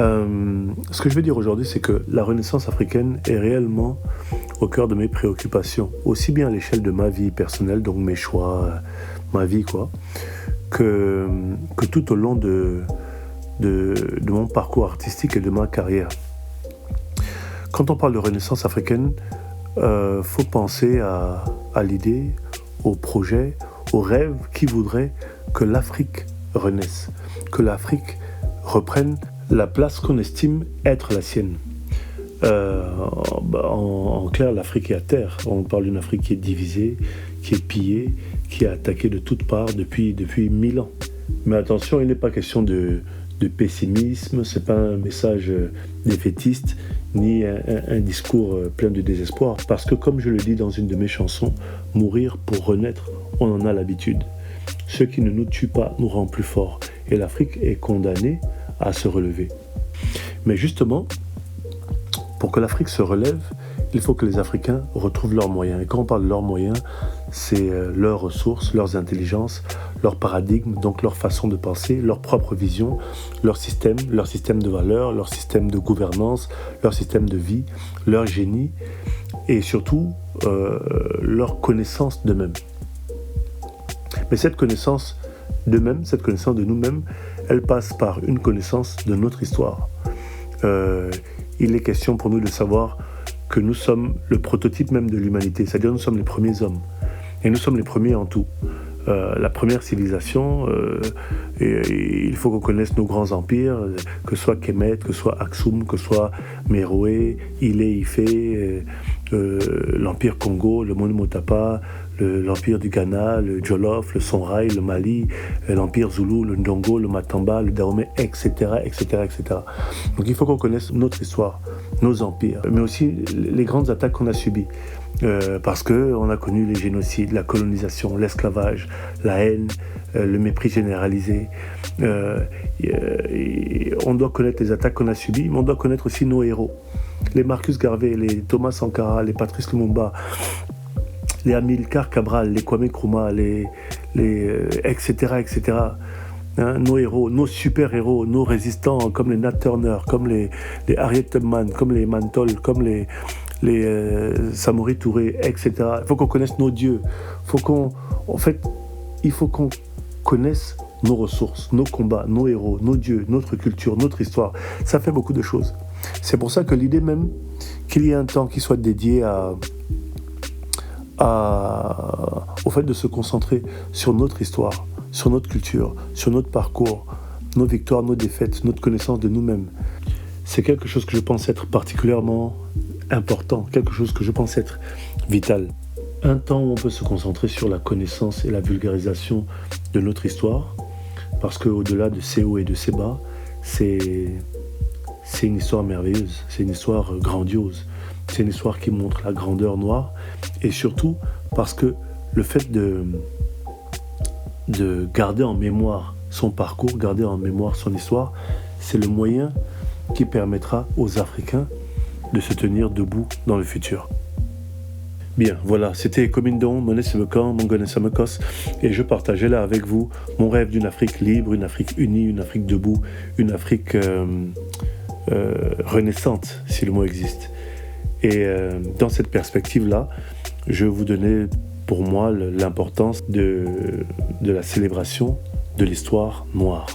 Ce que je veux dire aujourd'hui, c'est que la Renaissance africaine est réellement au cœur de mes préoccupations, aussi bien à l'échelle de ma vie personnelle, donc mes choix, ma vie, quoi, que tout au long de mon parcours artistique et de ma carrière. Quand on parle de Renaissance africaine, faut penser à l'idée, au projet, au rêve qui voudrait que l'Afrique renaisse, que l'Afrique reprenne la place qu'on estime être la sienne. En clair, l'Afrique est à terre. On parle d'une Afrique qui est divisée, qui est pillée, qui est attaquée de toutes parts depuis 1000 ans. Mais attention, il n'est pas question de pessimisme, c'est pas un message défaitiste, ni un discours plein de désespoir. Parce que comme je le dis dans une de mes chansons, mourir pour renaître, on en a l'habitude. Ce qui ne nous tue pas nous rend plus forts. Et l'Afrique est condamnée à se relever. Mais justement, pour que l'Afrique se relève, il faut que les Africains retrouvent leurs moyens. Et quand on parle de leurs moyens, c'est leurs ressources, leurs intelligences, leur paradigme, donc leur façon de penser, leur propre vision, leur système de valeurs, leur système de gouvernance, leur système de vie, leur génie et surtout leur connaissance d'eux-mêmes. Mais cette connaissance d'eux-mêmes, cette connaissance de nous-mêmes, elle passe par une connaissance de notre histoire. Il est question pour nous de savoir que nous sommes le prototype même de l'humanité, c'est-à-dire nous sommes les premiers hommes. Et nous sommes les premiers en tout. La première civilisation, il faut qu'on connaisse nos grands empires, que ce soit Kemet, que ce soit Aksum, que ce soit Méroé, Ilé, Ifé, l'Empire Congo, le Monu Motapa, l'Empire du Ghana, le Jolof, le Songhai, le Mali, l'Empire Zoulou, le Ndongo, le Matamba, le Dahomey, etc., etc., etc. Donc il faut qu'on connaisse notre histoire, nos empires, mais aussi les grandes attaques qu'on a subies. Parce qu'on a connu les génocides, la colonisation, l'esclavage, la haine, le mépris généralisé. On doit connaître les attaques qu'on a subies, mais on doit connaître aussi nos héros. Les Marcus Garvey, les Thomas Sankara, les Patrice Lumumba, les Amilcar Cabral, les Kwame Nkrumah, etc., etc. Hein, nos héros, nos super-héros, nos résistants comme les Nat Turner, comme les Harriet Tubman, comme les Mantol, comme les Samori Touré, etc. Il faut qu'on connaisse nos dieux. Il faut qu'on connaisse nos ressources, nos combats, nos héros, nos dieux, notre culture, notre histoire. Ça fait beaucoup de choses. C'est pour ça que l'idée même qu'il y ait un temps qui soit dédié au fait de se concentrer sur notre histoire, sur notre culture, sur notre parcours, nos victoires, nos défaites, notre connaissance de nous-mêmes. C'est quelque chose que je pense être particulièrement important, quelque chose que je pense être vital. Un temps où on peut se concentrer sur la connaissance et la vulgarisation de notre histoire, parce qu'au-delà de ces hauts et de ces bas, c'est une histoire merveilleuse, c'est une histoire grandiose, c'est une histoire qui montre la grandeur noire, et surtout parce que le fait de garder en mémoire son parcours, garder en mémoire son histoire, c'est le moyen qui permettra aux Africains de se tenir debout dans le futur. Bien, voilà, c'était Komindon, Monet Semekan, Mongone Samekos, et je partageais là avec vous mon rêve d'une Afrique libre, une Afrique unie, une Afrique debout, une Afrique renaissante, si le mot existe. Et dans cette perspective-là, je vous donnais pour moi l'importance de la célébration de l'histoire noire.